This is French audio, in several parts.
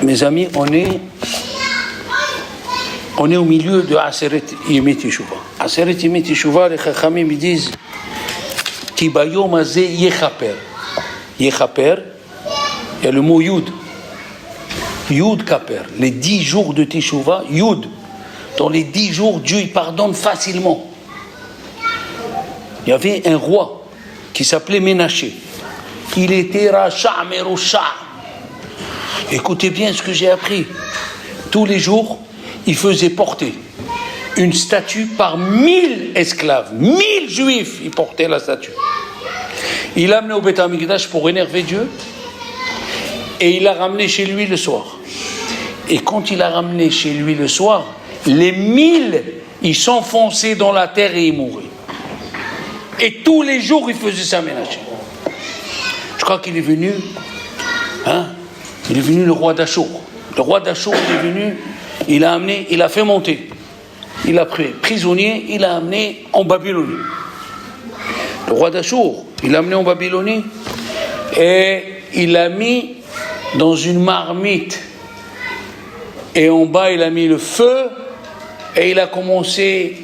Mes amis, on est au milieu de Aseret Yemei Teshuvah. Aseret Yemei Teshuvah, les Chachamim ils disent Ki bayom hazeh yechaper. Yechaper, il y a le mot Yud. Yud Kaper. Les 10 jours de Teshuvah, Yud. Dans les 10 jours, Dieu il pardonne facilement. Il y avait un roi qui s'appelait Ménaché. Il était Racha Merosha. Écoutez bien ce que j'ai appris. Tous les jours, il faisait porter une statue par 1000 esclaves. 1000 juifs, il portait la statue. Il l'a amené au Beth Amikdash pour énerver Dieu. Et il l'a ramené chez lui le soir. Et quand il l'a ramené chez lui le soir, les 1000, ils s'enfonçaient dans la terre et ils mouraient. Et tous les jours, il faisait ça Ménaché. Je crois qu'il est venu, il est venu le roi d'Achour. Le roi d'Achour, il est venu, il a amené, il a fait monter. Il a pris prisonnier, il a amené en Babylonie. Le roi d'Achour, il l'a amené en Babylonie et il l'a mis dans une marmite. Et en bas, il a mis le feu et il a commencé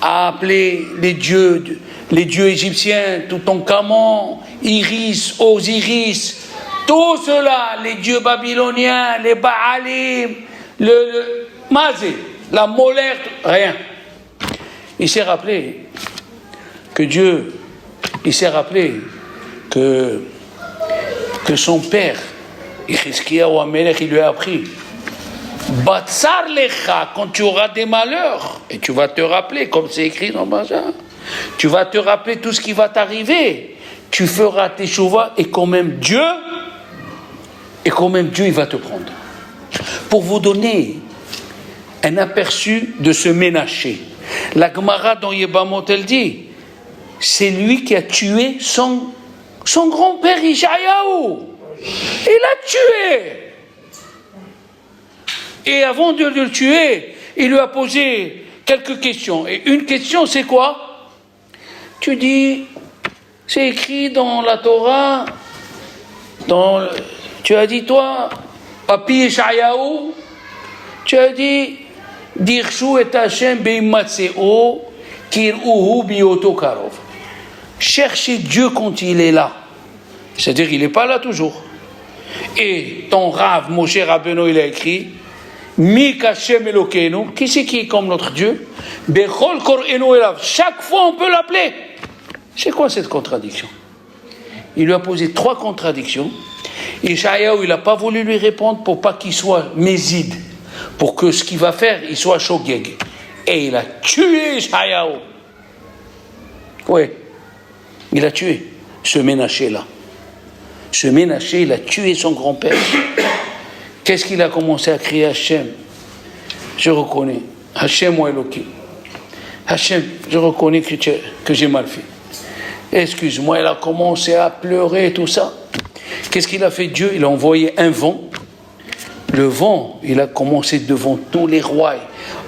à appeler les dieux égyptiens, Toutankhamon, Iris, Osiris, tout cela, les dieux babyloniens, les Baalim, le Mazé, la Molaire, rien. Il s'est rappelé que Dieu, il s'est rappelé que son père, Yecheskia Amelech, il lui a appris Batsar lecha, quand tu auras des malheurs, et tu vas te rappeler, comme c'est écrit dans Baja, tu vas te rappeler tout ce qui va t'arriver, tu feras tes chouvas, et quand même Dieu, il va te prendre. Pour vous donner un aperçu de ce Ménaché, la Gemara dans Yebamot, elle dit, c'est lui qui a tué son grand-père Ishayahu. Il l'a tué. Et avant de le tuer, il lui a posé quelques questions. Et une question, c'est quoi? Tu dis, c'est écrit dans la Torah, tu as dit, toi, Papi Ishayahu, tu as dit, Dirshu et Hashem beimatseo, kir'uhu bioto karov. Cherchez Dieu quand il est là. C'est-à-dire, il n'est pas là toujours. Et ton Rav, Moshe Rabbeinu, il a écrit, Mi Kashem Elokeinu, qui c'est qui est comme notre Dieu? Bechol Kor'enu Elav. Chaque fois on peut l'appeler. C'est quoi cette contradiction? Il lui a posé 3 contradictions. Ishayahu, il n'a pas voulu lui répondre pour pas qu'il soit méside, pour que ce qu'il va faire, il soit shogeg. Et il a tué Ishayahu. Oui, il a tué ce Ménaché-là. Ce Ménaché, il a tué son grand-père. Qu'est-ce qu'il a commencé à crier? Hachem, je reconnais. Hachem ou Elohim. Hachem, je reconnais que j'ai mal fait. Excuse-moi, il a commencé à pleurer, tout ça. Qu'est-ce qu'il a fait Dieu? Il a envoyé un vent. Le vent, il a commencé devant tous les rois.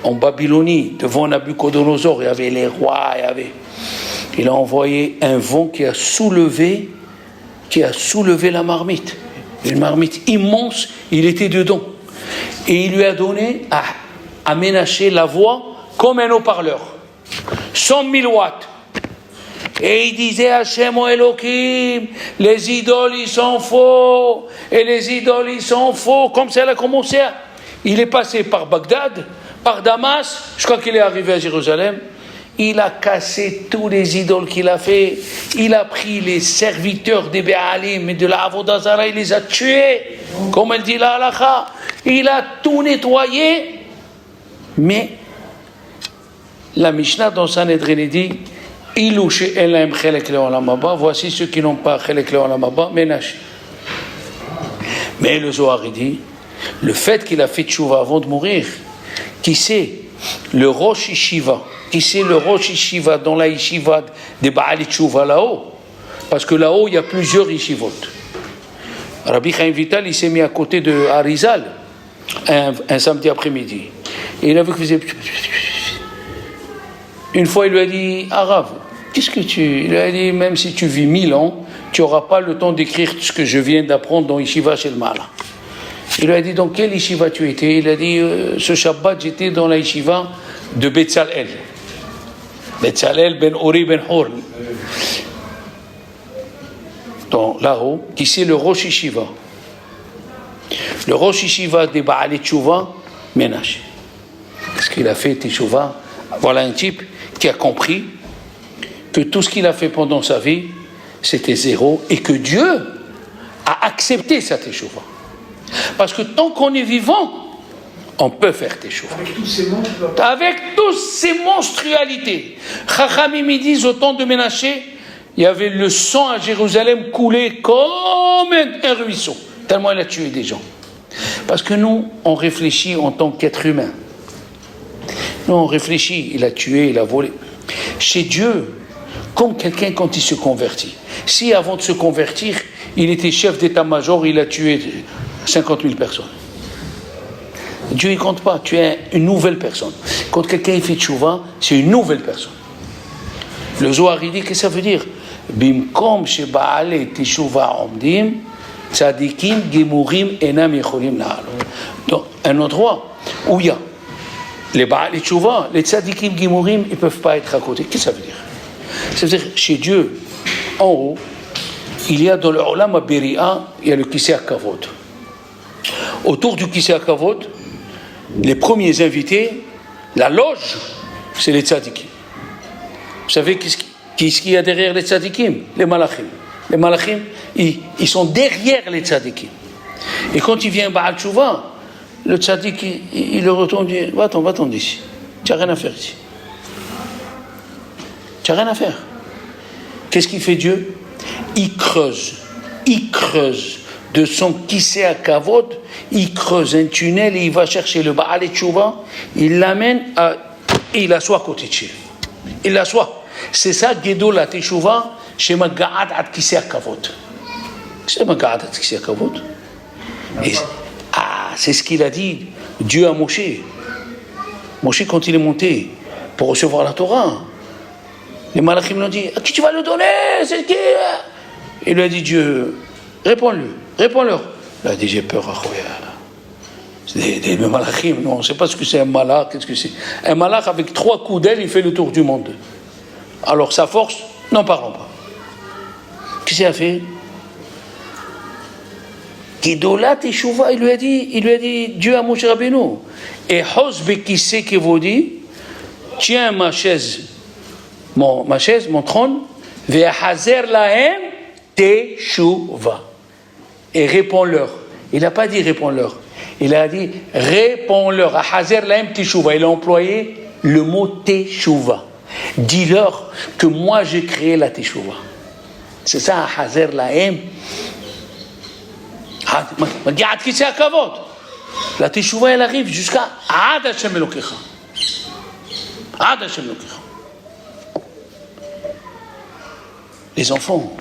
En Babylonie, devant Nabucodonosor, il y avait les rois, il a envoyé un vent qui a soulevé la marmite. Une marmite immense, il était dedans. Et il lui a donné à Ménaché la voix comme un haut-parleur. 100 000 watts. Et il disait Hachem o Elohim, les idoles ils sont faux, et les idoles ils sont faux. Comme ça, il a commencé il est passé par Bagdad, par Damas, je crois qu'il est arrivé à Jérusalem. Il a cassé tous les idoles qu'il a fait. Il a pris les serviteurs des Béalim et de la Avodah Zara, il les a tués. Comme elle dit la halakha. Il a tout nettoyé. Mais la Mishnah dans Sanhedrin dit Ilouché Elaim Chelek Leolam Haba. Voici ceux qui n'ont pas Chelek Leolam Haba, Ménaché. Mais le Zohar dit le fait qu'il a fait tchouva avant de mourir, qui sait le Rosh Yeshiva, qui c'est le Rosh Yeshiva dans la Yeshiva des Baal Tchouva là-haut? Parce que là-haut, il y a plusieurs Yeshivot. Rabbi Chaim Vital, il s'est mis à côté de Arizal un samedi après-midi. Et il a vu qu'il faisait... Une fois, il lui a dit, Arabe, qu'est-ce que tu... Il lui a dit, même si tu vis 1000 ans, tu n'auras pas le temps d'écrire ce que je viens d'apprendre dans Yeshiva Shel Mala. Il lui a dit, dans quelle yeshiva tu étais? Il a dit, ce Shabbat, j'étais dans la yeshiva de Betzalel. Betzalel ben Ori ben Hur. Donc là-haut, qui c'est le Rosh Yeshiva. Le Rosh Yeshiva des Baalei Teshuvah, Ménaché. Parce qu'il a fait Teshuvah. Voilà un type qui a compris que tout ce qu'il a fait pendant sa vie, c'était zéro, et que Dieu a accepté sa Teshuvah. Parce que tant qu'on est vivant, on peut faire Teshuvah. Avec toutes ces monstrualités. Chachamim me disent, au temps de Ménaché, il y avait le sang à Jérusalem coulé comme un ruisseau, tellement il a tué des gens. Parce que nous, on réfléchit en tant qu'être humain. Nous, on réfléchit, il a tué, il a volé. Chez Dieu, comme quelqu'un quand il se convertit. Si avant de se convertir, il était chef d'état-major, il a tué 50 000 personnes. Dieu, il ne compte pas, tu es une nouvelle personne. Quand quelqu'un fait tchouva, c'est une nouvelle personne. Le Zohar, il dit, qu'est-ce que ça veut dire? Bimkom shebaale teshuva omdim, tzadikim gemurim enam yecholim na'alo. Donc, un endroit où il y a les Baalei Teshuvah, les tzadikim gemurim, ils ne peuvent pas être à côté. Qu'est-ce que ça veut dire? Ça veut dire, chez Dieu, en haut, il y a dans le Olam HaBeri'a, il y a le Kisei HaKavod. Autour du Kisei HaKavod, les premiers invités, la loge, c'est les tzadikim. Vous savez qu'est-ce qu'il y a derrière les tzadikim? Les malachim. Les malachim, ils sont derrière les tzadikim. Et quand il vient Baal Teshuvah, le tzadik, il le retourne et dit, va-t'en d'ici. Tu n'as rien à faire ici. Tu n'as rien à faire. Qu'est-ce qu'il fait Dieu? Il creuse de son Kisei HaKavod, il creuse un tunnel et il va chercher le Baalei Teshuvah, il l'amène et il l'assoit à côté de chez. Il l'assoit. C'est ça, Gedol HaTeshuvah, chez Maga'at ad Kisei HaKavod. C'est Maga'at ad Kisei HaKavod. C'est ce qu'il a dit Dieu à Moshe. Moshe, quand il est monté pour recevoir la Torah, les malachim lui ont dit, à qui tu vas le donner? C'est qui? Il lui a dit, Dieu, réponds-leur. Il a dit, j'ai peur, c'est des malachim, non, on ne sait pas ce que c'est un malach, qu'est-ce que c'est? Un malach avec 3 coups d'aile, il fait le tour du monde. Alors sa force, n'en parlons pas. Qu'est-ce qu'il a fait? Gedolat Teshuvah, il lui a dit, Dieu à Moshe Rabbeinu, et Hos Bekissei Kevodi, tiens ma chaise, mon trône, Ve'ahazer lahem Teshuvah. Et réponds-leur. Il n'a pas dit réponds-leur. Il a dit réponds-leur. Ahazer lahem Teshuvah. Il a employé le mot Teshuvah. Dis-leur que moi j'ai créé la Teshuvah. C'est ça, Ahazer lahem. La Teshuvah, elle arrive jusqu'à Ad Hashem Elokecha. Ad Hashem Elokecha. Les enfants,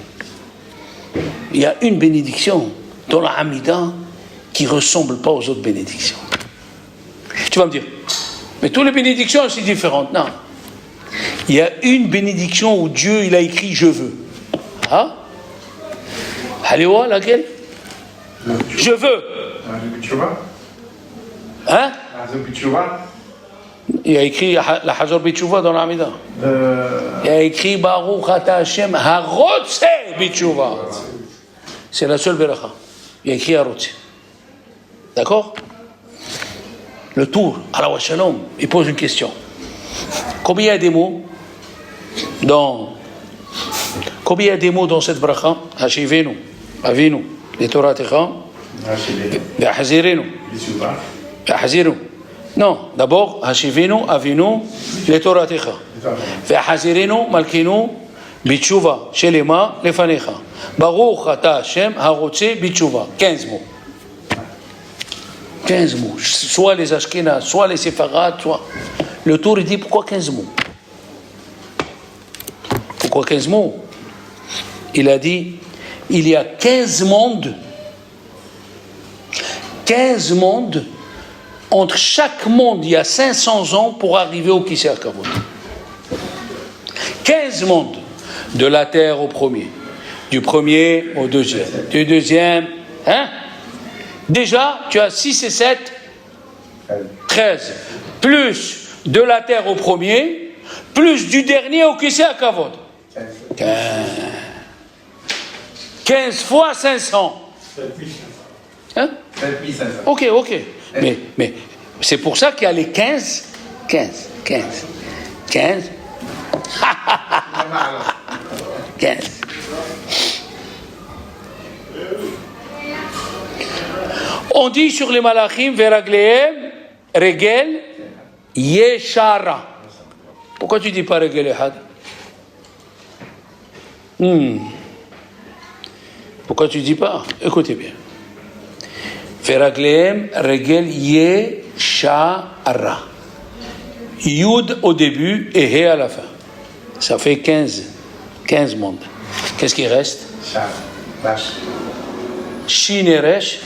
il y a une bénédiction dans la Hamida qui ne ressemble pas aux autres bénédictions. Tu vas me dire, mais toutes les bénédictions sont différentes. Non. Il y a une bénédiction où Dieu il a écrit je veux. Ah? Haléwa, laquelle? Je veux. Hein? Il a écrit la Hazor B'Teshuvah dans l'Amida. Il a écrit Baruch Ata Hashem Harotze B'Teshuvah. C'est la seule beracha. Il a écrit Harotze. D'accord? Le tour, Allah wa Shalom, il pose une question. Combien il y a des mots dans cette bracha? Hashivenu, Avinu, Letoratecha, Ve'ahazirenu. Ve'ahazirenu. Non, d'abord, Hashivenu, Avinu, Letoratecha. Ve'ahazirenu, Malkinu, B'Teshuvah, Shelema, Lefanecha. Baruch Ata Hashem, Harotze B'Teshuvah. 15 mots. 15 mots. Soit les Ashkenaz, soit les Séfarades, soit. Le tour, il dit pourquoi 15 mots? Pourquoi 15 mots? Il a dit il y a 15 mondes. 15 mondes. Entre chaque monde, il y a 500 ans pour arriver au Kisei HaKavod. 15 mondes. De la terre au premier. Du premier au deuxième. Du deuxième. Hein? Déjà, tu as 6 et 7, 13. Plus de la terre au premier, plus du dernier au Kissé à Kavod. 15 fois 500. Hein? Ok. Mais c'est pour ça qu'il y a les 15. 15. On dit sur les malachim, Veraglehem, Regel, Yeshara. Pourquoi tu dis pas Regel Ehad? Pourquoi tu dis pas? Écoutez bien. Veraglehem, Regel, Yeshara. Yud au début et He à la fin. Ça fait 15 mondes. Qu'est-ce qui reste? Shin et Resh.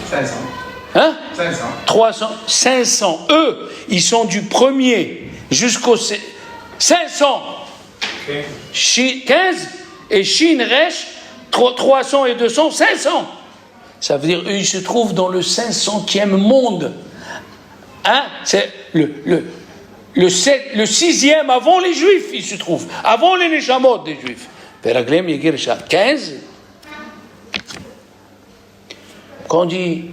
500. Hein? 500. 300. 500. Eux, ils sont du premier jusqu'au 500. Okay. 15 et Shin Resh, 300 et 200, 500. Ça veut dire eux, ils se trouvent dans le 500e monde. Hein? C'est le 6e avant les Juifs, ils se trouvent. Avant les Neshamot des Juifs. Veraglem Yegir Shah. 15. Quand on dit,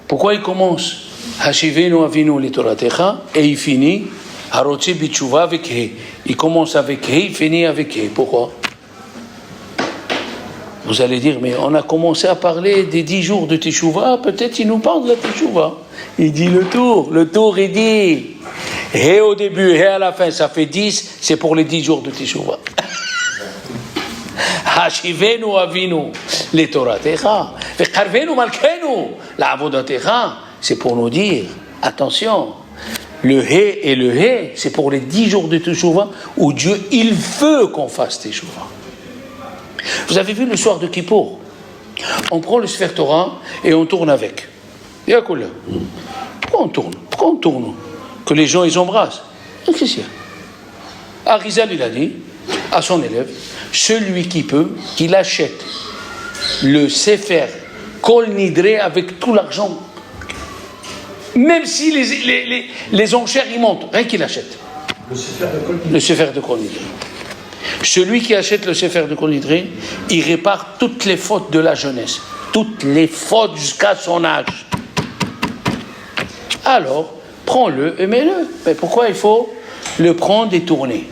pourquoi il commence Hashivenu Avinu Litoratecha et il finit Harotzi Bitshuva avec He. Il commence avec He, il finit avec He. Pourquoi? Vous allez dire, mais on a commencé à parler des 10 jours de Teshuvah, peut-être il nous parle de la Teshuvah. Il dit le tour il dit He au début, He à la fin, ça fait 10, c'est pour les 10 jours de Teshuvah. Hashivenu Avinu Litoratecha Vecharvenu Malkenu La'avodatecha. C'est pour nous dire, attention, le He et le He, c'est pour les 10 jours de Teshuvah où Dieu, il veut qu'on fasse Teshuvah. Vous avez vu le soir de Kippour, on prend le Sefer Torah et on tourne avec. Pourquoi on tourne? Que les gens ils embrassent. Qu'est-ce qu'il y a? Arizal il a dit à son élève, celui qui peut, qu'il achète le Sefer Kol Nidre avec tout l'argent, même si les enchères y montent, rien qu'il achète. Le Sefer de Kol Nidre. Celui qui achète le Sefer de Kol Nidre, il répare toutes les fautes de la jeunesse, toutes les fautes jusqu'à son âge. Alors, prends-le et mets-le. Mais pourquoi il faut le prendre et tourner?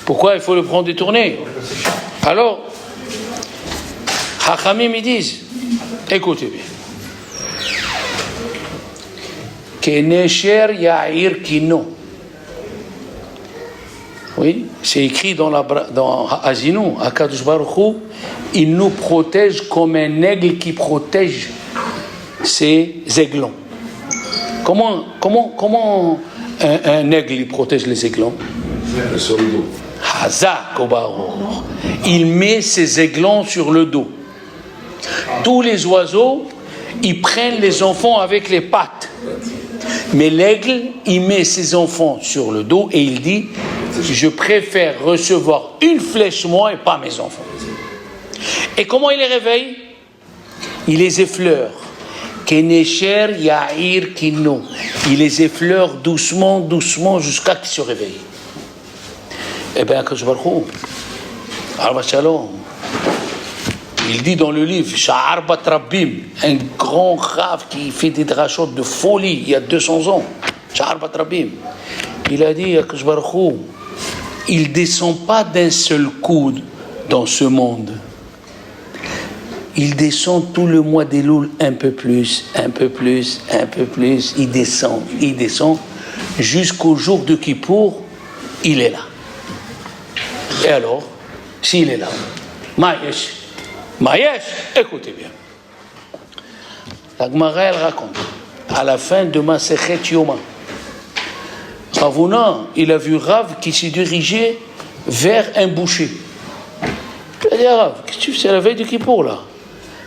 Pourquoi il faut le prendre et tourner? Alors, Hachamim ils disent, écoutez bien. Kenesher Ya'ir Kino. Oui, c'est écrit dans Azinu, Akadosh Baruch Hu, il nous protège comme un aigle qui protège ses aiglons. Comment un aigle il protège les aiglons? Sur le dos. Hazak au Baruch. Il met ses aiglons sur le dos. Tous les oiseaux, ils prennent les enfants avec les pattes. Mais l'aigle, il met ses enfants sur le dos et il dit, je préfère recevoir une flèche moi et pas mes enfants. Et comment il les réveille? Il les effleure. Kenesher Ya'ir Kino. Il les effleure doucement jusqu'à qu'ils se réveillent. Eh bien, Akadosh Baruch Hu, Arba Shalom, il dit dans le livre, Sha'ar Bat Rabbim, un grand rave qui fait des drachot de folie il y a 200 ans, Sha'ar Bat Rabbim, il a dit, Akadosh Baruch Hu, il ne descend pas d'un seul coup dans ce monde. Il descend tout le mois d'Elul un peu plus, il descend, jusqu'au jour de Kippour, il est là. Et alors, s'il est là, Maïesh, écoutez bien. La Gemara, elle raconte, à la fin de Masechet Yoma, Ravuna, il a vu Rav qui s'est dirigé vers un boucher. Il a dit à Rav, qu'est-ce que tu fais? C'est la veille de Kippour là.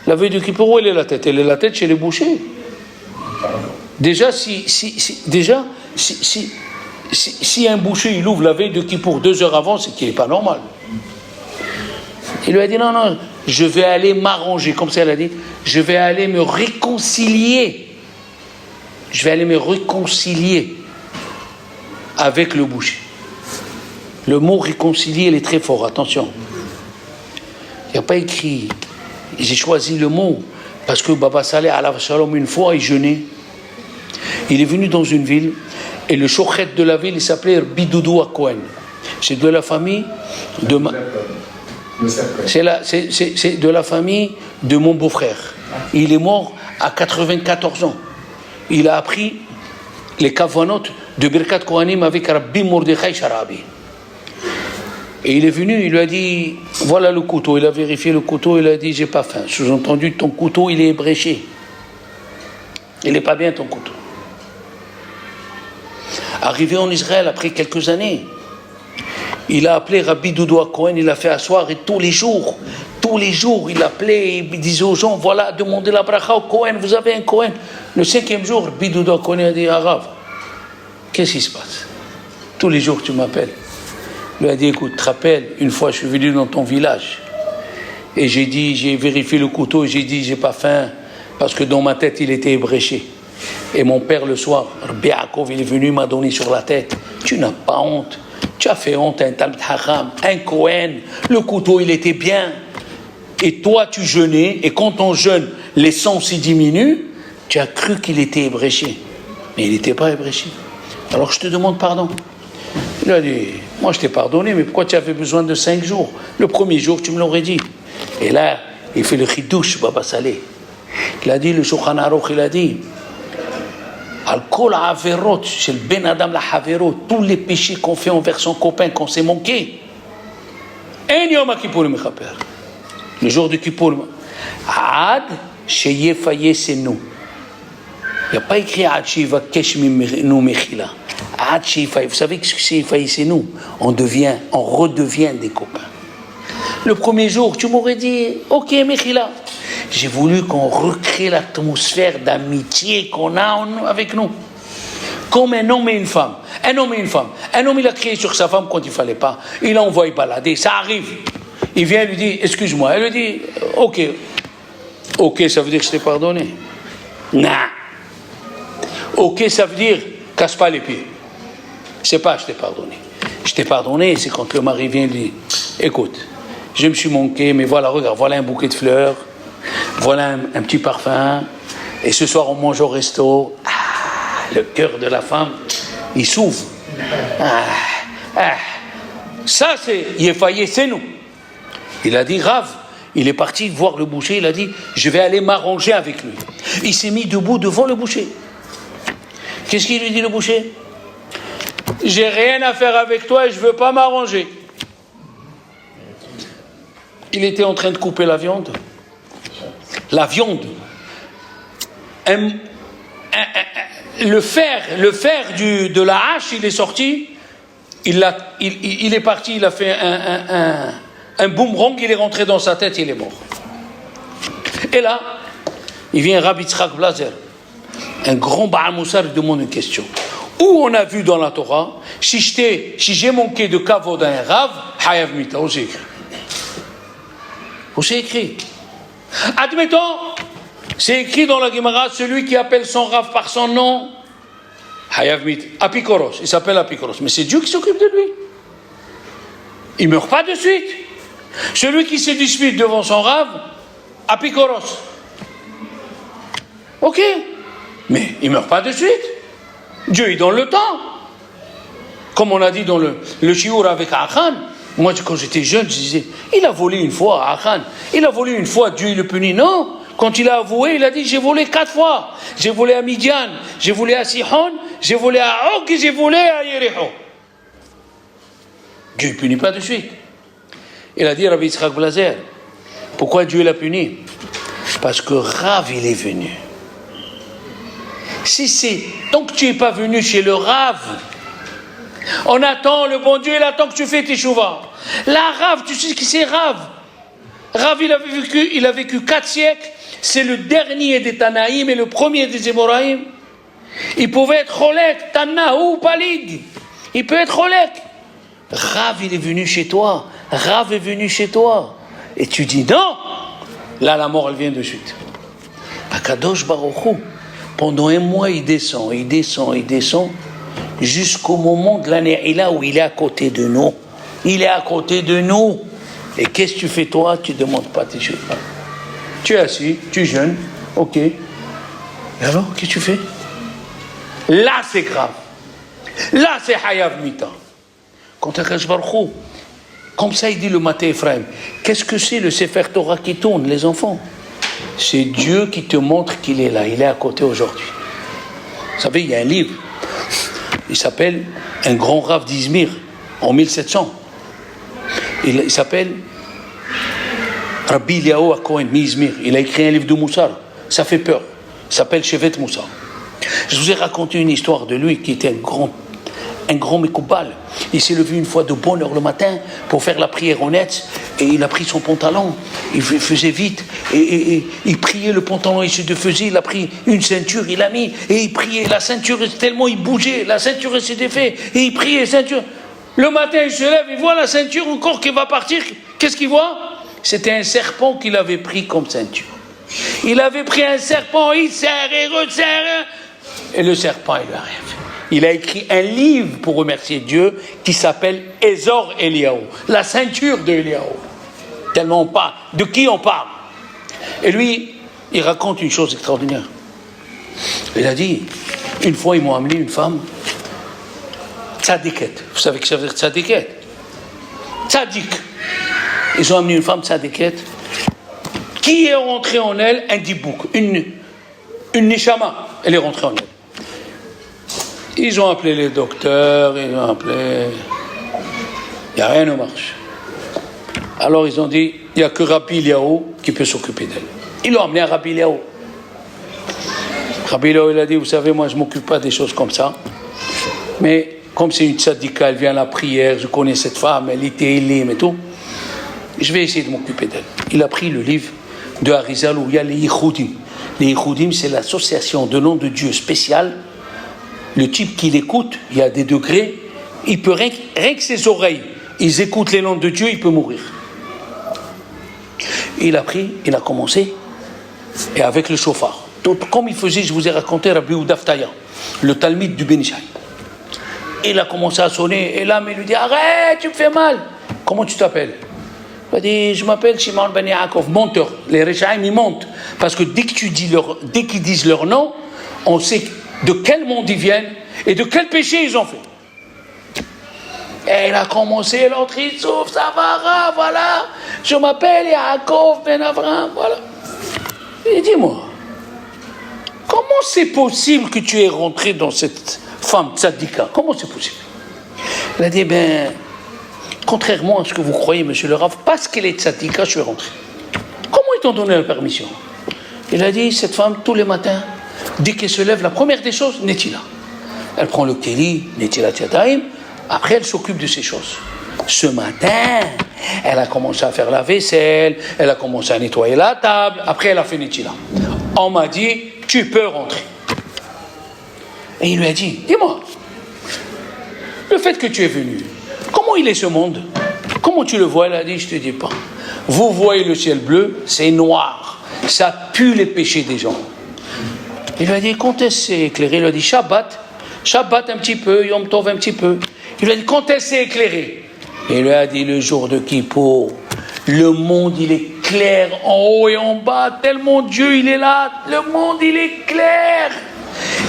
La veille de Kippour, où elle est la tête? Elle est la tête chez les bouchers. Déjà, si un boucher il ouvre la veille de Kippour 2 heures avant, c'est qu'il n'est pas normal. Il lui a dit non, je vais aller m'arranger, comme ça elle a dit, je vais aller me réconcilier. Je vais aller me réconcilier avec le boucher. Le mot réconcilier, il est très fort, attention. Il n'y a pas écrit, j'ai choisi le mot, parce que Baba Saleh, alayhi salam, une fois, il jeûnait. Il est venu dans une ville, et le shochet de la ville, il s'appelait Bidoudou Akohen. C'est de la famille de c'est de la famille de mon beau-frère. Il est mort à 94 ans. Il a appris les kavanot de Birkat Kohanim avec Rabbi Mordechai Sharabi. Et il est venu, il lui a dit, voilà le couteau. Il a vérifié le couteau, il a dit, j'ai pas faim. Sous-entendu, ton couteau, il est ébréché. Il n'est pas bien, ton couteau. Arrivé en Israël, après quelques années, il a appelé Rabbi Doudou Cohen, il l'a fait asseoir, et tous les jours, il appelait, il disait aux gens, voilà, demandez la bracha au Cohen, vous avez un Cohen. Le 5e jour, Rabbi Doudou Cohen a dit, Arav, qu'est-ce qui se passe? Tous les jours, tu m'appelles. Il lui a dit, écoute, te rappelles, une fois, je suis venu dans ton village, et j'ai vérifié le couteau, et j'ai dit, j'ai pas faim, parce que dans ma tête, il était ébréché. Et mon père, le soir, Rabbi Yaakov, il est venu, il m'a donné sur la tête. Tu n'as pas honte. Tu as fait honte à un Talmid Chacham, un Kohen. Le couteau, il était bien. Et toi, tu jeûnais. Et quand on jeûne, les sons s'y diminuent. Tu as cru qu'il était ébréché. Mais il n'était pas ébréché. Alors je te demande pardon. Il a dit, moi je t'ai pardonné, mais pourquoi tu avais besoin de 5 jours? Le premier jour, tu me l'aurais dit. Et là, il fait le chidouche, Baba Saleh. Il a dit, le Shulchan Aruch, il a dit, Al-Kol Averot, c'est le Ben Adam la Haverot, tous les péchés qu'on fait envers son copain, qu'on s'est manqué. En Yom Kippour Mechaper. Le jour de Kippour. Ad Sheyefaye Senu. Il n'y a pas écrit Ad Sheyiva Kesh Minu Mechila. Ad Sheyifaye. Vous savez ce que c'est Yefaye Senu? On redevient des copains. Le premier jour, tu m'aurais dit, ok, Mechila. J'ai voulu qu'on recrée l'atmosphère d'amitié qu'on a avec nous. Comme un homme et une femme. Un homme et une femme. Un homme, il a crié sur sa femme quand il ne fallait pas. Il l'a envoyé balader. Ça arrive. Il vient, lui dit, excuse-moi. Elle lui dit, ok. Ok, ça veut dire que je t'ai pardonné. Non. Ok, ça veut dire, casse pas les pieds. C'est pas, je t'ai pardonné. Je t'ai pardonné, c'est quand le mari vient et lui dit, écoute, je me suis manqué, mais voilà, regarde, voilà un bouquet de fleurs. Voilà un petit parfum. Et ce soir, on mange au resto. Le cœur de la femme, il s'ouvre. Ça, c'est Yefaye, c'est nous. Il a dit, Rav, il est parti voir le boucher. Il a dit, je vais aller m'arranger avec lui. Il s'est mis debout devant le boucher. Qu'est-ce qu'il lui dit, le boucher? J'ai rien à faire avec toi et je ne veux pas m'arranger. Il était en train de couper la viande. La viande, le fer de la hache, il est sorti, il est parti, il a fait un boomerang, il est rentré dans sa tête, il est mort. Et là, il vient Rabbi Yitzhak Blazer, un grand Baal Moussar, il demande une question. Où on a vu dans la Torah, si j'ai manqué de kavod à un Rav, Hayav Mita, où c'est écrit? Où c'est écrit? Admettons, c'est écrit dans la Gemara, celui qui appelle son Rav par son nom, Hayav Mit, Apikoros, il s'appelle Apikoros, mais c'est Dieu qui s'occupe de lui. Il ne meurt pas de suite. Celui qui se dispute devant son Rav, Apikoros. Ok, mais il ne meurt pas de suite. Dieu, il donne le temps. Comme on a dit dans le shiur avec Achan. Moi, quand j'étais jeune, je disais, il a volé une fois à Achan. Il a volé une fois, Dieu il le punit. Non, quand il a avoué, il a dit, j'ai volé 4 fois. J'ai volé à Midian, j'ai volé à Sihon, j'ai volé à Og et j'ai volé à Yericho. Dieu ne punit pas de suite. Il a dit à Rabbi Yitzhak Blazer, pourquoi Dieu l'a puni? Parce que Rav, il est venu. Tant que tu n'es pas venu chez le Rav, on attend, le bon Dieu, il attend que tu fais tes chouvas. Là, Rav, tu sais qui c'est Rav? Rav, il a vécu 4 siècles. C'est le dernier des Tanaïm et le premier des Émoraïm. Il pouvait être Cholek, Tana ou Palig. Il peut être Cholek. Rav, il est venu chez toi. Rav est venu chez toi. Et tu dis non. Là, la mort, elle vient de suite. Akadosh Baruch Hu, pendant un mois, il descend, jusqu'au moment de l'année là où il est à côté de nous. Il est à côté de nous. Et qu'est-ce que tu fais toi? Tu ne demandes pas tes choses. Tu es assis, tu jeûnes, ok. Et alors, qu'est-ce que tu fais? Là, c'est grave. Là, c'est Hayav Mita. Quand Akadosh Baruch Hu, comme ça, il dit le matin, Ephraim, qu'est-ce que c'est le Sefer Torah qui tourne, les enfants? C'est Dieu qui te montre qu'il est là, il est à côté aujourd'hui. Vous savez, il y a un livre, il s'appelle Un grand Rav d'Izmir, en 1700. Il s'appelle Rabbi Eliyahu HaKohen Izmir. Il a écrit un livre de Moussar, ça fait peur. Il s'appelle Shevet Moussar. Je vous ai raconté une histoire de lui qui était un grand Mekoubal. Il s'est levé une fois de bonne heure le matin pour faire la prière honnête et il a pris son pantalon, il faisait vite et il priait, le pantalon il se défaisait, il a pris une ceinture, il a mis et il priait, la ceinture tellement il bougeait, la ceinture s'est défaite et il priait, ceinture. Le matin il se lève, il voit la ceinture encore qui va partir, qu'est-ce qu'il voit? C'était un serpent qu'il avait pris comme ceinture. Il avait pris un serpent, il serre et resserre et le serpent il lui arrive. Il a écrit un livre pour remercier Dieu qui s'appelle Ezor Eliyahu, la ceinture de Eliyahu. Tellement on parle. De qui on parle? Et lui, il raconte une chose extraordinaire. Il a dit, une fois ils m'ont amené une femme, tzadiket. Vous savez que ça veut dire tzadiket? Tzadik. Ils ont amené une femme tzadiket qui est rentrée en elle un dibouk, une neshama. Elle est rentrée en elle. Ils ont appelé les docteurs, ils ont appelé... Il n'y a rien ne marche. Alors ils ont dit, il n'y a que Rabbi Eliyahu qui peut s'occuper d'elle. Ils l'ont amené à Rabbi Eliyahu. Rabbi Eliyahu, il a dit, vous savez, moi je ne m'occupe pas des choses comme ça. Mais comme c'est une tzadika, elle vient à la prière, je connais cette femme, elle était élim et tout. Je vais essayer de m'occuper d'elle. Il a pris le livre de Harizal où il y a les Yichoudim. Les Yichoudim, c'est l'association de noms de Dieu spécial. Le type qui l'écoute, il y a des degrés, il peut rien que ses oreilles, ils écoutent les noms de Dieu, il peut mourir. Il a pris, il a commencé, et avec le chauffard. Comme il faisait, je vous ai raconté, Rabbi Oudaftaya, le Talmid du Benishai. Il a commencé à sonner, et l'âme, il lui dit, arrête, tu me fais mal. Comment tu t'appelles? Il a dit, je m'appelle Shimon Ben Yaakov, monteur. Les Rechaim, ils montent. Parce que dès qu'ils disent leur nom, on sait de quel monde ils viennent et de quel péché ils ont fait. Et il a commencé, l'autre il souffre, ça va, voilà, je m'appelle Yaakov Ben Avraham, voilà. Et dis-moi, comment c'est possible que tu es rentré dans cette femme tzadika? Comment c'est possible? Il a dit, contrairement à ce que vous croyez, monsieur le Rav, parce qu'elle est tzadika, je suis rentré. Comment ils t'ont donné la permission? Il a dit, cette femme, tous les matins, dès qu'elle se lève, la première des choses, Netila. Elle prend le kéli, Netila Tiataim, après elle s'occupe de ces choses. Ce matin, elle a commencé à faire la vaisselle, elle a commencé à nettoyer la table, après elle a fait Netila. On m'a dit, tu peux rentrer. Et il lui a dit, dis-moi, le fait que tu es venu, comment il est ce monde? Comment tu le vois? Elle a dit, je te dis pas. Vous voyez le ciel bleu, c'est noir, ça pue les péchés des gens. Il lui a dit, quand est-ce c'est éclairé? Il lui a dit, Shabbat un petit peu, Yom Tov un petit peu. Il lui a dit, quand est-ce c'est éclairé? Il lui a dit, le jour de Kippour, le monde il est clair en haut et en bas, tellement Dieu il est là, le monde il est clair,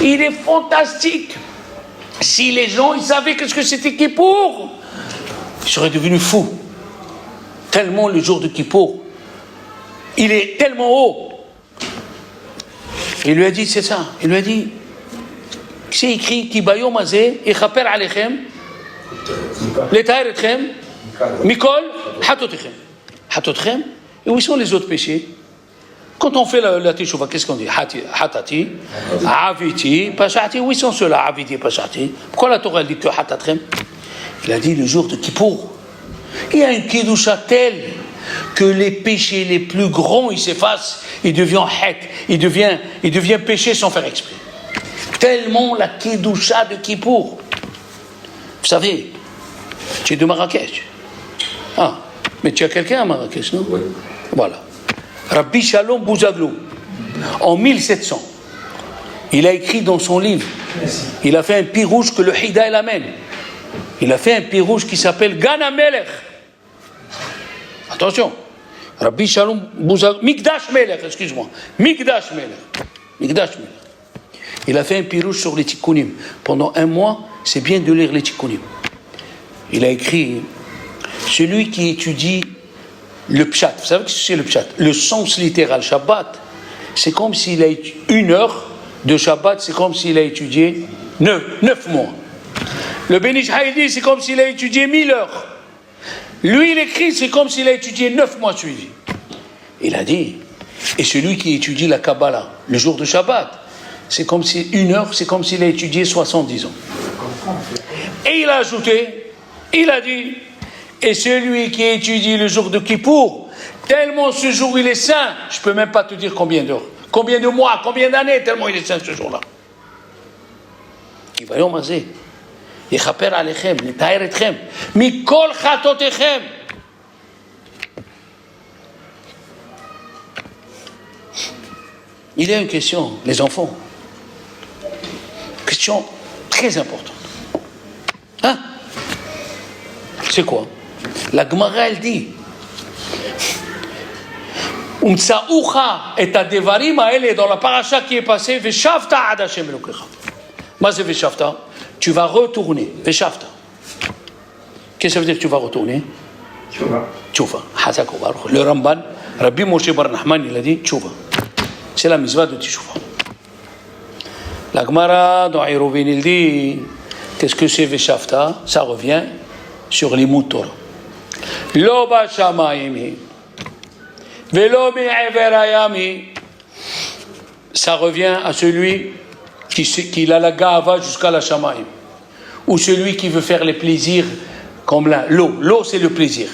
il est fantastique. Si les gens ils savaient qu'est-ce que c'était Kippour, ils seraient devenus fous. Tellement le jour de Kippour, il est tellement haut. Il lui a dit, c'est ça. Il lui a dit, c'est écrit, Ki bayom hazeh, yechaper alechem, letaher etchem, mikol, hatotechem. Hatotechem, et où sont les autres péchés? Quand on fait la teshuva, qu'est-ce qu'on dit? Hatati, aviti, pashati, où sont ceux-là? Aviti, pashati. Pourquoi la Torah dit que hatatechem? Il a dit, le jour de Kippour, il y a une kedusha telle que les péchés les plus grands, ils s'effacent, ils deviennent hek, ils deviennent péché sans faire exprès. Tellement la kedusha de Kippour. Vous savez, tu es de Marrakech. Ah, mais tu as quelqu'un à Marrakech, non? Oui. Voilà. Rabbi Shalom Bouzaglou, en 1700, il a écrit dans son livre, il a fait un pire rouge que le Hida el Amen. Il a fait un pire rouge qui s'appelle Gan HaMelech. Attention, Rabbi Shalom Bouzaglou, Mikdash Melech, excuse-moi, Mikdash Melech. Il a fait un pire rouge sur les tikkunim. Pendant un mois, c'est bien de lire les tikkunim. Il a écrit, celui qui étudie le pshat, vous savez ce que c'est le pshat? Le sens littéral, Shabbat, c'est comme s'il a une heure de Shabbat, c'est comme s'il a étudié 9 mois. Le Ben Ish Chai dit, c'est comme s'il a étudié 1000 heures. Lui, il écrit, c'est comme s'il a étudié 9 mois suivis. Il a dit, et celui qui étudie la Kabbalah, le jour de Shabbat, c'est comme si une heure, c'est comme s'il a étudié 70 ans. Et il a ajouté, il a dit, et celui qui étudie le jour de Kippour, tellement ce jour il est saint, je ne peux même pas te dire combien d'heures, combien de mois, combien d'années, tellement il est saint ce jour-là. Il va y amaser. יכפר עליכם, נטהר אתכם, מכל חטאותיכם. Il y a une question, les enfants. Question très importante. Hein? C'est quoi? La Gemara, elle dit Umtsa'ucha et adevarim haele dans la paracha qui est passée, Veshavta ad Hashem Elokecha. Moi, c'est Veshavta. Tu vas retourner. Veshavta. Qu'est-ce que ça veut dire que tu vas retourner? Tchouva. Le Ramban, Rabbi Moshe Bar Nahman, il a dit Tchouva. C'est la mitzvah de Tchouva. La Gemara, dans Eruvin, il dit qu'est-ce que c'est Veshavta? Ça revient sur les Torah. Lo ba shamayim velo mi'ever hayami. Ça revient à celui qui a la gava jusqu'à la shamayim, ou celui qui veut faire les plaisirs comme l'eau, c'est le plaisir.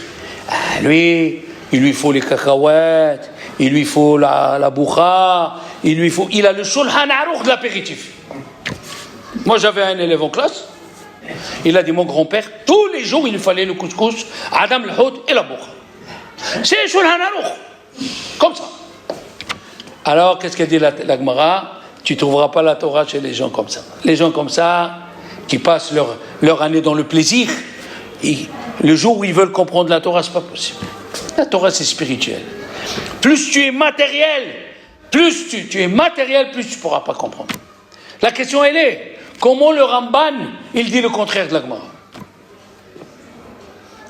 Lui, il lui faut les cacahuètes, il lui faut la boucha, il a le shulchan aruch de l'apéritif. Moi j'avais un élève en classe, il a dit mon grand-père, tous les jours il lui fallait le couscous, adam le hod et la boucha. C'est shulchan aruch, comme ça. Alors qu'est-ce qu'a dit la Gemara? Tu ne trouveras pas la Torah chez les gens comme ça. Les gens comme ça, qui passent leur année dans le plaisir, le jour où ils veulent comprendre la Torah, ce n'est pas possible. La Torah, c'est spirituel. Plus tu es matériel, plus tu es matériel, plus tu ne pourras pas comprendre. La question, elle est, comment le Ramban, il dit le contraire de la Gemara?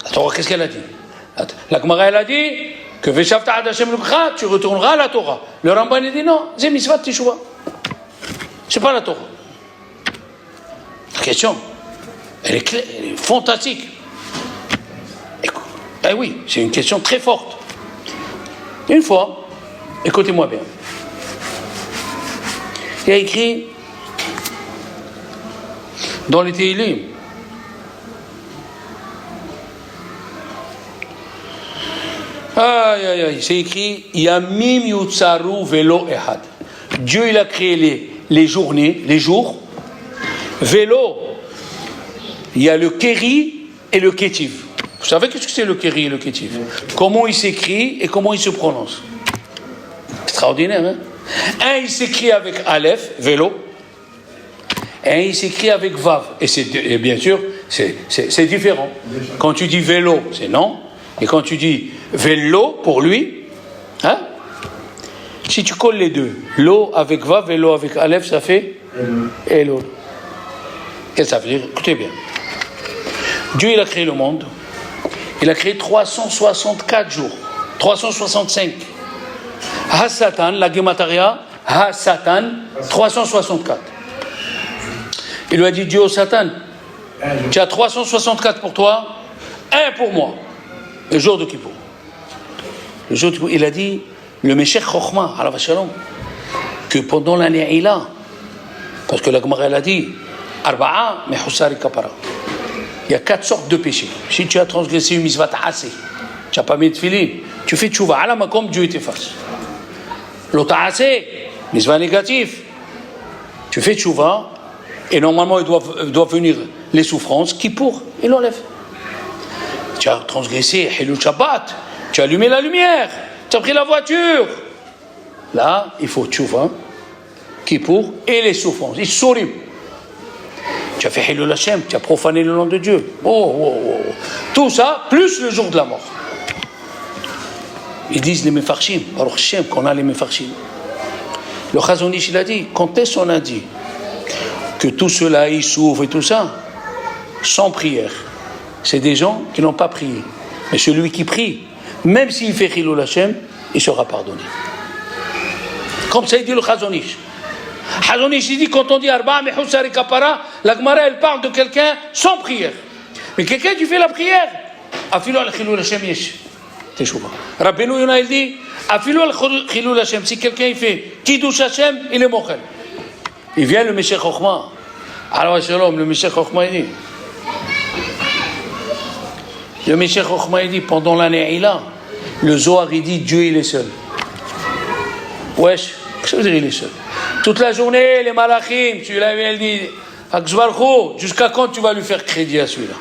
La Torah, qu'est-ce qu'elle a dit? La Gemara, elle a dit que Veshavta ad Hashem Elokecha, tu retourneras à la Torah. Le Ramban, il dit non, c'est mitzvah de Teshuvah. C'est pas la Torah. La question, elle est claire, elle est fantastique. Eh oui, c'est une question très forte. Une fois, écoutez-moi bien. Il y a écrit dans les Tehillim, c'est écrit Yamim yutzaru velo ehad. Dieu il a créé les journées, les jours. Vélo, il y a le Kéri et le Kétiv. Vous savez qu'est-ce que c'est le Kéri et le Kétiv? Comment il s'écrit et comment il se prononce? Extraordinaire, hein? Un, il s'écrit avec Aleph, vélo. Et un, il s'écrit avec Vav. Et bien sûr, c'est différent. Quand tu dis vélo, c'est non. Et quand tu dis vélo, pour lui, hein? Si tu colles les deux, l'eau avec Vav et l'eau avec Aleph, ça fait Elo. Qu'est-ce que ça veut dire? Écoutez bien. Dieu, il a créé le monde. Il a créé 364 jours. 365. Ha-Satan, la Gemataria, Ha-Satan, 364. Il lui a dit, Dieu au Satan, tu as 364 pour toi, un pour moi. Le jour de Kippour. Le jour de Kippour, il a dit, le Meshech Chochma, alav shalom, que pendant l'année il a, parce que la Gemara elle a dit, Arba'a mehussari kapara. Il y a 4 sortes de péchés. Si tu as transgressé une mitzvah ta'aseh, tu n'as pas mis de filin, tu fais tchouva, ala makom, Dieu t'efface. Lo ta'aseh, mitzvah négatif, tu fais tchouva, et normalement il doit venir les souffrances, Kippour, il l'enlève. Tu as transgressé Hilul Shabbat, tu as allumé la lumière, tu as pris la voiture. Là, il faut tchouva, kippour et les souffrances. Ils sourient. Tu as fait Hilul Hashem, tu as profané le nom de Dieu. Tout ça, plus le jour de la mort. Ils disent les Mefarshim, Baruch Hashem, qu'on a les Mefarshim. Le Chazon Ish, il a dit, quand est-ce qu'on a dit que tout cela, ils souffrent et tout ça, sans prière, c'est des gens qui n'ont pas prié. Mais celui qui prie, même s'il fait Hilul Hashem, il sera pardonné. Comme ça, il dit le Chazon Ish. Chazon Ish, il dit, quand on dit Arba'a Mehusari Kapara, la Gemara, elle parle de quelqu'un sans prière. Mais quelqu'un qui fait la prière, Afilo al Hilul Hashem yesh. Teshuva. Rabbeinu Yonah, il dit, Afilo al Hilul Hashem, si quelqu'un il fait Kiddush Hashem, il est mochel. Il vient le Meshech Chochma. Alors, Shalom, le Meshech Chochma, il dit, le Meshech Chochma, il dit, pendant l'année Ila, le Zohar, il dit, Dieu, il est seul. Wesh, qu'est-ce que veut dire, il est seul? Toute la journée, les malachim, celui-là, il dit, Akzbarcho, jusqu'à quand tu vas lui faire crédit à celui-là?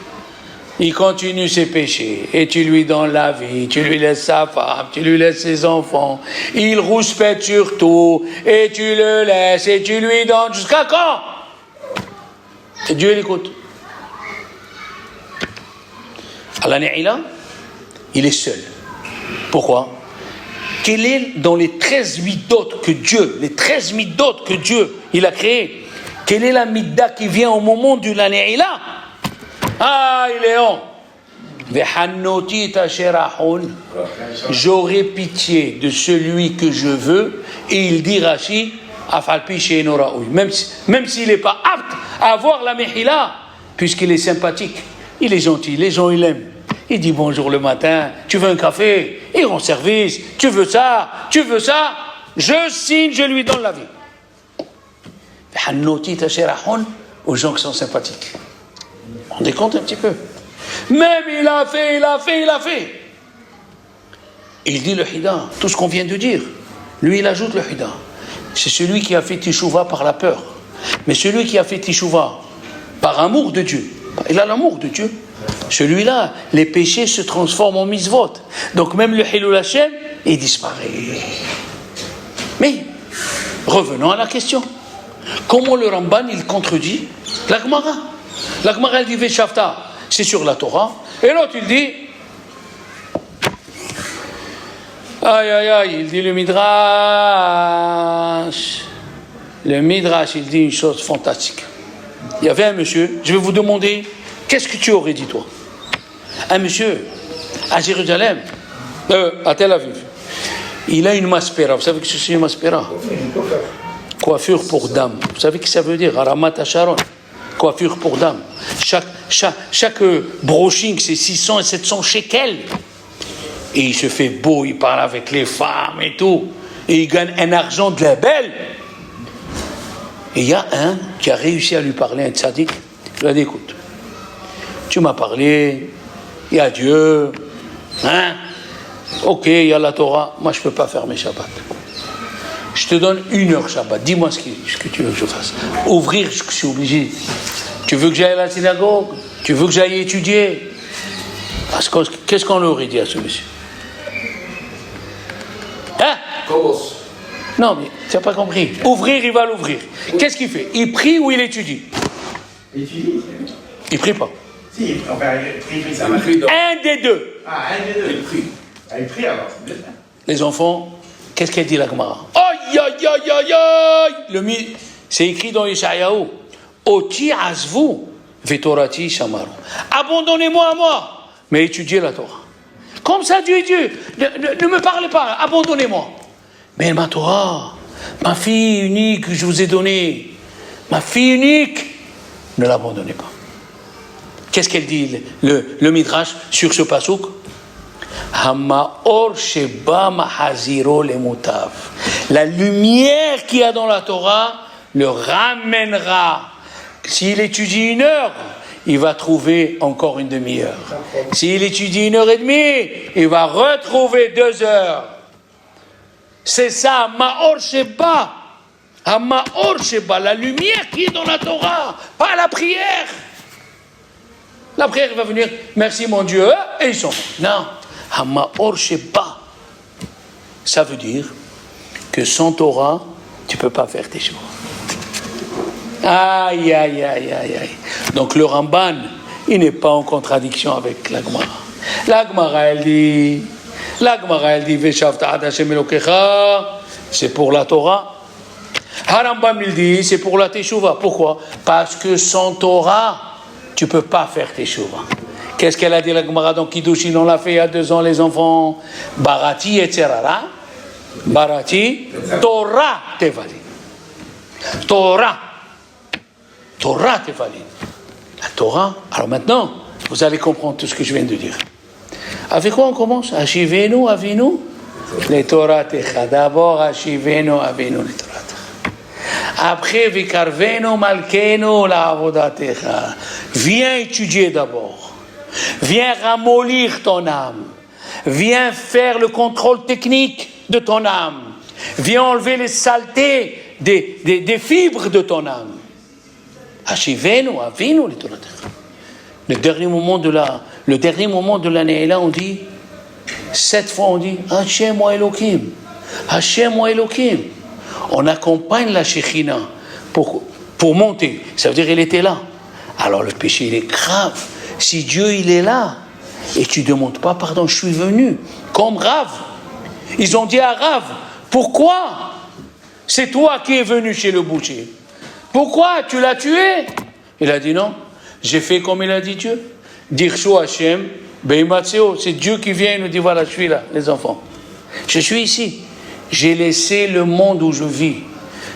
Il continue ses péchés, et tu lui donnes la vie, tu lui laisses sa femme, tu lui laisses ses enfants, il rouspète sur tout, et tu le laisses, et tu lui donnes, jusqu'à quand? Et Dieu l'écoute. À la Ne'ila, il est seul. Pourquoi? Quel est dans les 13 midotes que Dieu, il a créé, quelle est la midda qui vient au moment de la Ne'ila? Ah, il est on. J'aurai pitié de celui que je veux, et il dit Rashi, même s'il n'est pas apte à avoir la Mehila, puisqu'il est sympathique, il est gentil, les gens il aiment. Il dit bonjour le matin, tu veux un café, il rend service, tu veux ça, je signe, je lui donne la vie. Aux gens qui sont sympathiques. On rendez compte un petit peu. Même il a fait. Il dit le Hida, tout ce qu'on vient de dire. Lui, il ajoute le Hida. C'est celui qui a fait Teshuvah par la peur. Mais celui qui a fait Teshuvah par amour de Dieu, il a l'amour de Dieu. Celui-là, les péchés se transforment en mitzvot. Donc même le Hilul Hashem, il disparaît. Mais, revenons à la question. Comment le Ramban, il contredit la Gemara? La Gemara, elle dit Veshavta, c'est sur la Torah. Et l'autre, il dit il dit le Midrash. Le Midrash, il dit une chose fantastique. Il y avait un monsieur, je vais vous demander, qu'est-ce que tu aurais dit toi? Un monsieur, à Jérusalem, à Tel Aviv, il a une maspera. Vous savez ce que c'est une maspera? Coiffure pour dame. Vous savez ce que ça veut dire? Aramat Asharon. Coiffure pour dame. Chaque brushing, c'est 600 et 700 shekels. Et il se fait beau, il parle avec les femmes et tout. Et il gagne un argent de la belle. Et il y a un qui a réussi à lui parler, un tzaddik. Il a dit, écoute, tu m'as parlé, il y a Dieu, hein? Ok, il y a la Torah, moi je ne peux pas faire mes Shabbats. Je te donne 1 heure Shabbat, dis-moi ce que tu veux que je fasse. Ouvrir, je suis obligé. Tu veux que j'aille à la synagogue? Tu veux que j'aille étudier? Parce que, qu'est-ce qu'on aurait dit à ce monsieur? Hein? Commence. Non, mais tu n'as pas compris. Ouvrir, il va l'ouvrir. Qu'est-ce qu'il fait? Il prie ou il étudie? Étudie. Il prie pas. Si, enfin, il prie ça. Un des deux. Ah, un des deux. Il prie. Ah, il prie alors, c'est bien. Les enfants, qu'est-ce qu'elle dit la Gemara? Aïe. C'est écrit dans Yeshayahu. Oti azvu vetorati shamaru. Abandonnez-moi à moi, mais étudiez la Torah. Comme ça, Dieu est Dieu. Ne me parlez pas, abandonnez-moi. Mais ma Torah, ma fille unique que je vous ai donnée, ma fille unique, ne l'abandonnez pas. Qu'est-ce qu'elle dit, le Midrash, sur ce pasouk? Hamaor sheba mahaziro lemutav. La lumière qu'il y a dans la Torah le ramènera. S'il étudie 1 heure, il va trouver encore une demi-heure. S'il étudie 1h30, il va retrouver 2 heures. C'est ça, Maor Sheba. Maor Sheba, la lumière qui est dans la Torah, pas la prière. La prière va venir, merci mon Dieu, et ils sont. Non, Maor Sheba. Ça veut dire que sans Torah, tu ne peux pas faire tes choix. Aïe, aïe, aïe, aïe, aïe. Donc le Ramban, il n'est pas en contradiction avec la Gemara. La Gemara, elle dit, Veshavta ad Hashem Elokecha, c'est pour la Torah. Harambam, il dit, c'est pour la Teshuvah. Pourquoi? Parce que sans Torah, tu ne peux pas faire Teshuvah. Qu'est-ce qu'elle a dit la Gemara dans Kiddushin? On l'a fait il y a 2 ans, les enfants. Barati et Tzerara. Barati, Torah Tevali. Torah Tevali. La Torah. Alors maintenant, vous allez comprendre tout ce que je viens de dire. Avec quoi on commence? Hashivenu Avinu les Torah Techa. D'abord, Hashivenu Avinu les Torah Techa. Après, Vikarvenu Malkenu la Avodatecha. Viens étudier d'abord. Viens ramollir ton âme. Viens faire le contrôle technique de ton âme. Viens enlever les saletés des fibres de ton âme. Hashivenu Avinu les Torah Techa. Le dernier moment de l'année, là, on dit, 7 fois on dit, Hashem wa Elokim. Hashem wa Elokim. On accompagne la Shekhinah pour monter. Ça veut dire qu'il était là. Alors le péché, il est grave. Si Dieu, il est là, et tu ne demandes pas, pardon, je suis venu, comme Rav. Ils ont dit à Rav, pourquoi c'est toi qui es venu chez le boucher? Pourquoi tu l'as tué? Il a dit non. J'ai fait comme il a dit Dieu. Dirshu Hashem, Beimatseo. C'est Dieu qui vient et nous dit voilà, je suis là, les enfants. Je suis ici. J'ai laissé le monde où je vis.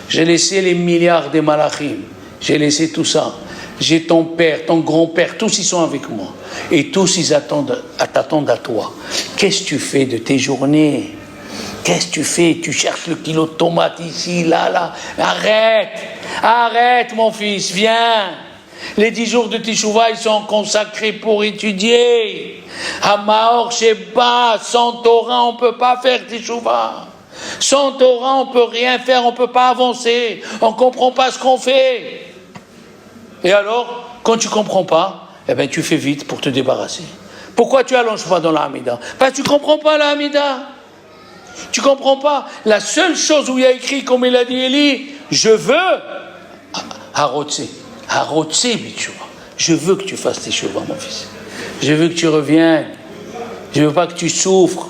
J'ai laissé les milliards des malachim. J'ai laissé tout ça. J'ai ton père, ton grand-père, tous ils sont avec moi. Et tous ils t'attendent à toi. Qu'est-ce que tu fais de tes journées? Qu'est-ce que tu fais? Tu cherches le kilo de tomates ici, là. Arrête mon fils, viens. Les 10 jours de Teshuvah, ils sont consacrés pour étudier. Hamaor Sheba, sans Torah, on ne peut pas faire Teshuvah. Sans Torah, on ne peut rien faire, on ne peut pas avancer. On ne comprend pas ce qu'on fait. Et alors, quand tu ne comprends pas, eh ben, tu fais vite pour te débarrasser. Pourquoi tu allonges pas dans la Hamida? Parce que tu ne comprends pas la Hamida. Tu ne comprends pas. La seule chose où il y a écrit, comme il a dit Eli, je veux Harotse. Je veux que tu fasses tes chevaux, mon fils. Je veux que tu reviennes. Je ne veux pas que tu souffres.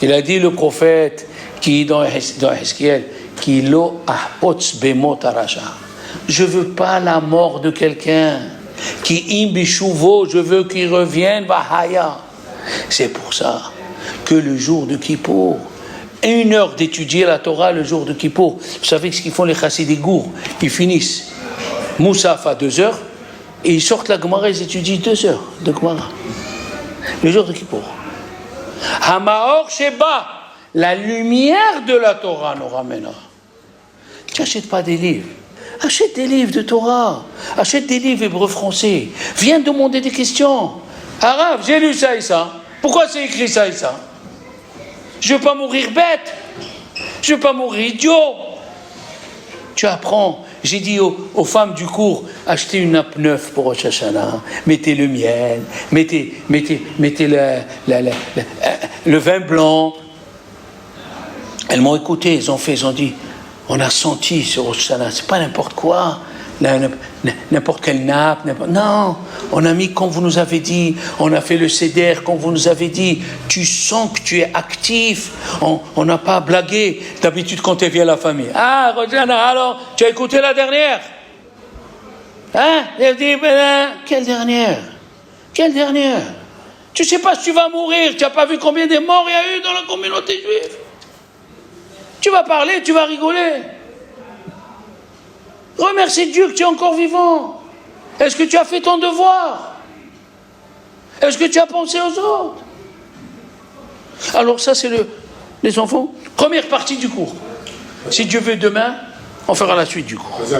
Il a dit le prophète qui dans Ezekiel, qui lo ahpotz bemot arasha. Je veux pas la mort de quelqu'un. Qui im bishuvo, je veux qu'il revienne vahaya. C'est pour ça que le jour de Kippour, 1 heure d'étudier la Torah le jour de Kippour. Vous savez ce qu'ils font les chassidigours? Ils finissent Moussaf à 2 heures, et ils sortent la Gemara, ils étudient 2 heures de Gemara. Le jour de Kippour. Hamaor Sheba, la lumière de la Torah nous ramène. Tu n'achètes pas des livres. Achète des livres de Torah. Achète des livres hébreu-français. Viens demander des questions. Arabe, j'ai lu ça et ça. Pourquoi c'est écrit ça et ça? Je ne veux pas mourir bête. Je ne veux pas mourir idiot. Tu apprends. J'ai dit aux femmes du cours, achetez une nappe neuve pour Rosh Hashanah, mettez le miel, mettez le vin blanc. Elles m'ont écouté, ils ont dit, on a senti sur Rosh Hashanah, c'est pas n'importe quoi, n'importe quelle nappe, non, on a mis comme vous nous avez dit, on a fait le seder comme vous nous avez dit, tu sens que tu es actif, on n'a pas blagué, d'habitude quand tu viens à la famille, Roshana, alors, tu as écouté la dernière? Elle dit, quelle dernière? Tu sais pas si tu vas mourir, tu n'as pas vu combien de morts il y a eu dans la communauté juive? Tu vas parler, tu vas rigoler. Remercie Dieu que tu es encore vivant. Est-ce que tu as fait ton devoir? Est-ce que tu as pensé aux autres? Alors ça c'est les enfants, première partie du cours. Si Dieu veut demain, on fera la suite du cours.